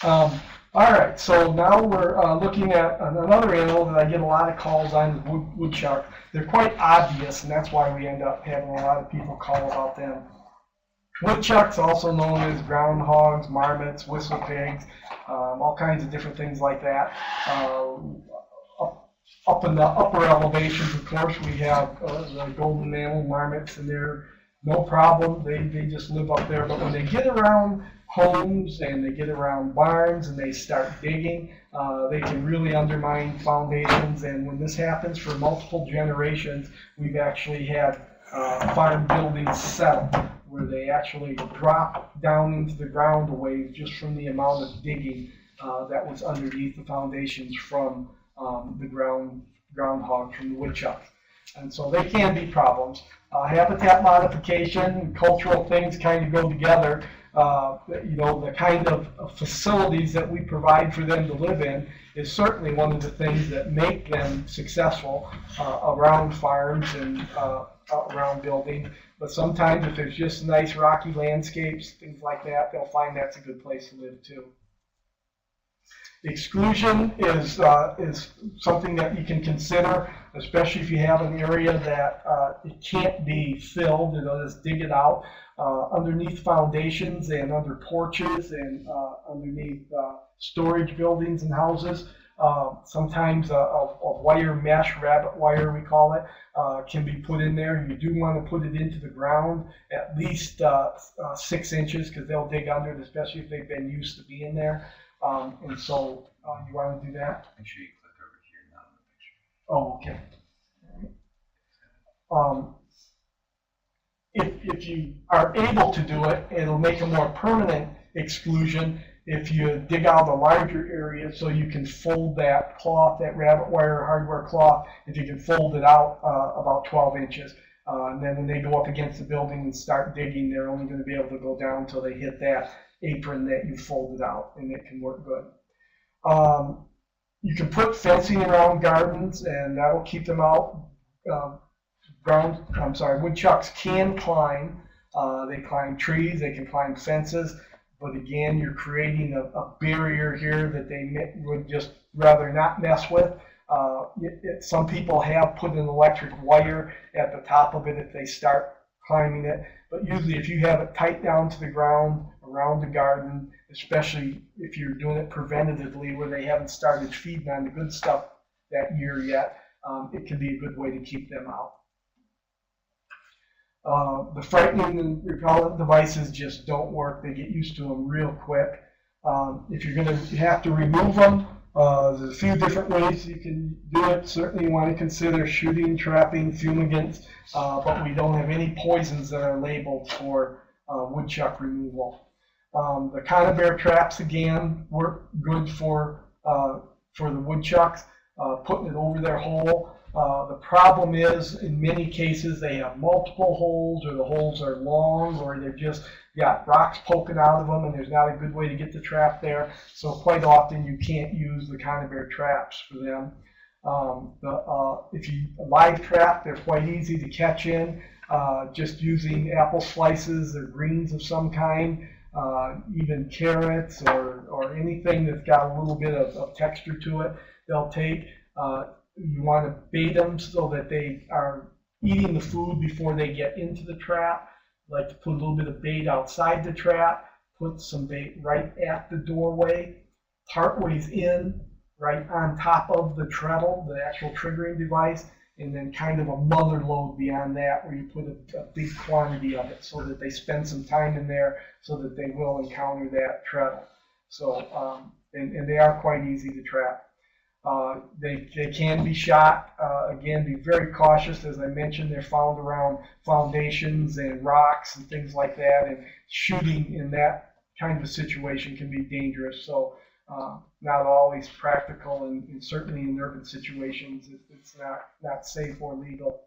All right, so now we're looking at another animal that I get a lot of calls on, is woodchuck. They're quite obvious, and that's why we end up having a lot of people call about them. Woodchucks, also known as groundhogs, marmots, whistle pigs, all kinds of different things like that. Up in the upper elevations, of course, we have the golden mammal marmots, and they're no problem. They just live up there. But when they get around homes and they get around barns and they start digging, they can really undermine foundations. And when this happens for multiple generations, we've actually had farm buildings settle, where they actually drop down into the ground a ways just from the amount of digging that was underneath the foundations from the groundhog, from the woodchucks. And so they can be problems. Habitat modification and cultural things kind of go together. The kind of facilities that we provide for them to live in is certainly one of the things that make them successful around farms and around buildings. But sometimes if there's just nice rocky landscapes, things like that, they'll find that's a good place to live too. Exclusion is something that you can consider, especially if you have an area that it can't be filled. Just dig it out underneath foundations and under porches and underneath storage buildings and houses. Sometimes a wire mesh, rabbit wire we call it, can be put in there. You do want to put it into the ground at least 6 inches, because they'll dig under it, especially if they've been used to being there. And so you want to do that? Make sure you click over here, not in the picture. Oh, okay. If you are able to do it, it'll make a more permanent exclusion if you dig out a larger area, so you can fold that cloth, that rabbit wire hardware cloth, if you can fold it out about 12 inches. And then when they go up against the building and start digging, they're only going to be able to go down until they hit that apron that you folded out, and it can work good. You can put fencing around gardens, and that'll keep them out. Woodchucks can climb. They climb trees, they can climb fences, but again, you're creating a barrier here that they would just rather not mess with. Some people have put an electric wire at the top of it if they start climbing it, but usually if you have it tight down to the ground around the garden, especially if you're doing it preventatively where they haven't started feeding on the good stuff that year yet, it can be a good way to keep them out. The frightening and repellent devices just don't work. They get used to them real quick. If you're going to have to remove them, there's a few different ways you can do it. Certainly you want to consider shooting, trapping, fumigants, but we don't have any poisons that are labeled for woodchuck removal. The conibear traps, again, work good for the woodchucks, putting it over their hole. The problem is, in many cases, they have multiple holes, or the holes are long, or they've just got rocks poking out of them, and there's not a good way to get the trap there. So quite often you can't use the conibear traps for them. If you live trap, they're quite easy to catch in, just using apple slices or greens of some kind, even carrots or anything that's got a little bit of texture to it, they'll take. You want to bait them so that they are eating the food before they get into the trap. Like to put a little bit of bait outside the trap, put some bait right at the doorway, partways in, right on top of the treadle, the actual triggering device, and then kind of a mother load beyond that where you put a big quantity of it so that they spend some time in there so that they will encounter that treadle. So, and they are quite easy to trap. They can be shot. Again, be very cautious. As I mentioned, they're found around foundations and rocks and things like that, and shooting in that kind of a situation can be dangerous. So not always practical, and certainly in urban situations, it's not safe or legal.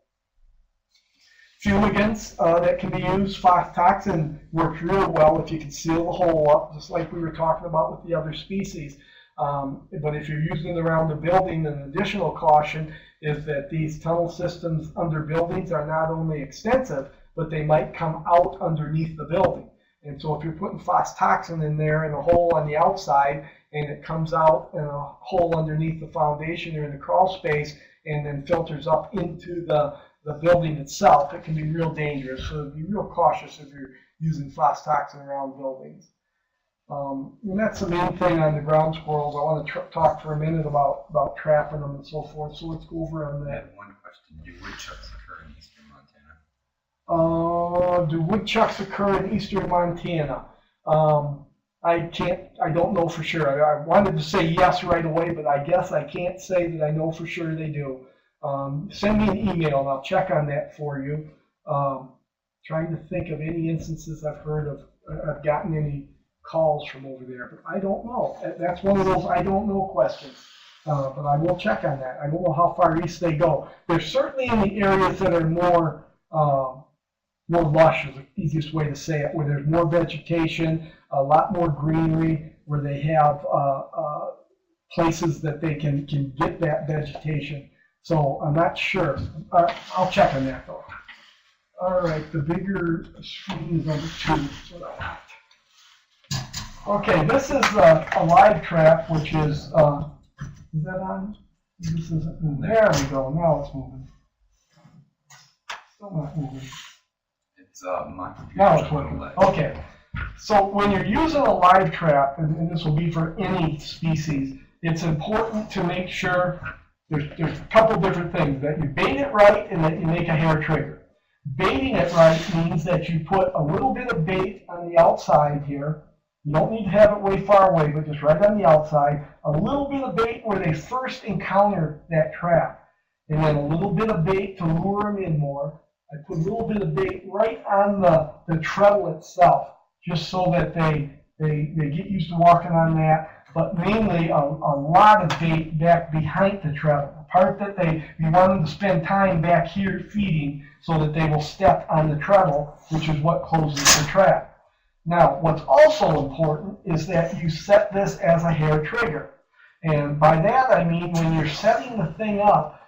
Fumigants that can be used. Photoxin works real well if you can seal the hole up, just like we were talking about with the other species. But if you're using it around the building, an additional caution is that these tunnel systems under buildings are not only extensive, but they might come out underneath the building. And so if you're putting phosphotoxin in there in a hole on the outside, and it comes out in a hole underneath the foundation or in the crawl space, and then filters up into the building itself, it can be real dangerous. So be real cautious if you're using phosphotoxin around buildings. And that's the main thing on the ground squirrels. I want to talk for a minute about trapping them and so forth. So let's go over on I that. have one question. Do woodchucks occur in eastern Montana? Do woodchucks occur in eastern Montana? I don't know for sure. I wanted to say yes right away, but I guess I can't say that I know for sure they do. Send me an email and I'll check on that for you. Trying to think of any instances I've heard of, I've gotten any calls from over there, but I don't know. That's one of those I don't know questions. But I will check on that. I don't know how far east they go. They're certainly in the areas that are more lush, is the easiest way to say it, where there's more vegetation, a lot more greenery, where they have places that they can get that vegetation. So I'm not sure. I'll check on that though. All right, the bigger screen is number 2. That's what I want. Okay, this is a live trap, which is that on? This isn't moving. There we go. Now it's moving. Still not moving. It's my computer. Now it's working. Okay. So when you're using a live trap, and this will be for any species, it's important to make sure there's a couple different things, that you bait it right and that you make a hair trigger. Baiting it right means that you put a little bit of bait on the outside here. You don't need to have it way far away, but just right on the outside. A little bit of bait where they first encounter that trap. And then a little bit of bait to lure them in more. I put a little bit of bait right on the treadle itself, just so that they get used to walking on that. But mainly a lot of bait back behind the treadle. The part that you want them to spend time back here feeding so that they will step on the treadle, which is what closes the trap. Now, what's also important is that you set this as a hair trigger. And by that I mean when you're setting the thing up,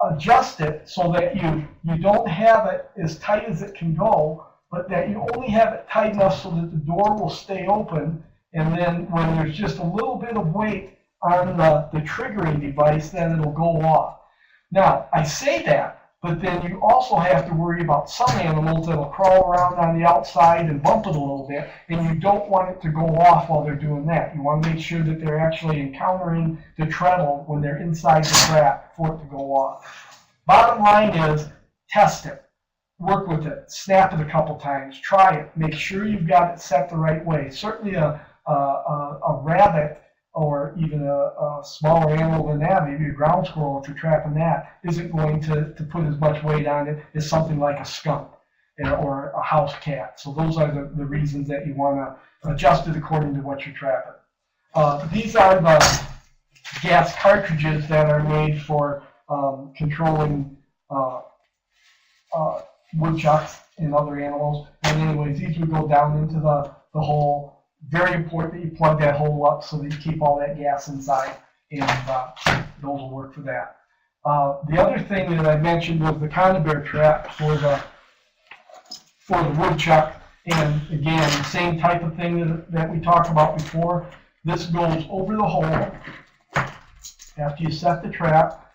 adjust it so that you don't have it as tight as it can go, but that you only have it tight enough so that the door will stay open. And then when there's just a little bit of weight on the triggering device, then it'll go off. Now, I say that, but then you also have to worry about some animals that'll crawl around on the outside and bump it a little bit, and you don't want it to go off while they're doing that. You want to make sure that they're actually encountering the treadle when they're inside the trap for it to go off. Bottom line is, test it. Work with it. Snap it a couple times. Try it. Make sure you've got it set the right way. Certainly a rabbit, or even a smaller animal than that, maybe a ground squirrel if you're trapping that, isn't going to put as much weight on it as something like a skunk or a house cat. So those are the reasons that you want to adjust it according to what you're trapping. These are the gas cartridges that are made for controlling woodchucks and other animals. And anyways, these would go down into the hole. Very important that you plug that hole up so that you keep all that gas inside, and those will work for that. The other thing that I mentioned was the conibear trap for the woodchuck, and again, the same type of thing that we talked about before. This goes over the hole after you set the trap.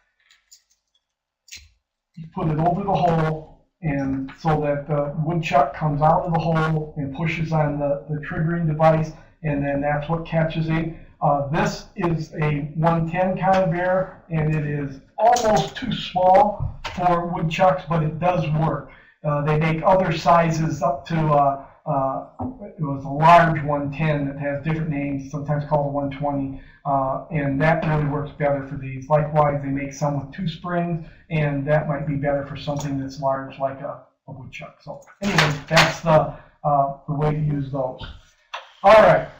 You put it over the hole, and so that the woodchuck comes out of the hole and pushes on the triggering device, and then that's what catches it. This is a 110 conibear, and it is almost too small for woodchucks, but it does work. They make other sizes up to, it was a large 110 that has different names, sometimes called a 120, and that really works better for these. Likewise, they make some with 2 springs, and that might be better for something that's large like a woodchuck. So anyway, that's the way to use those. All right.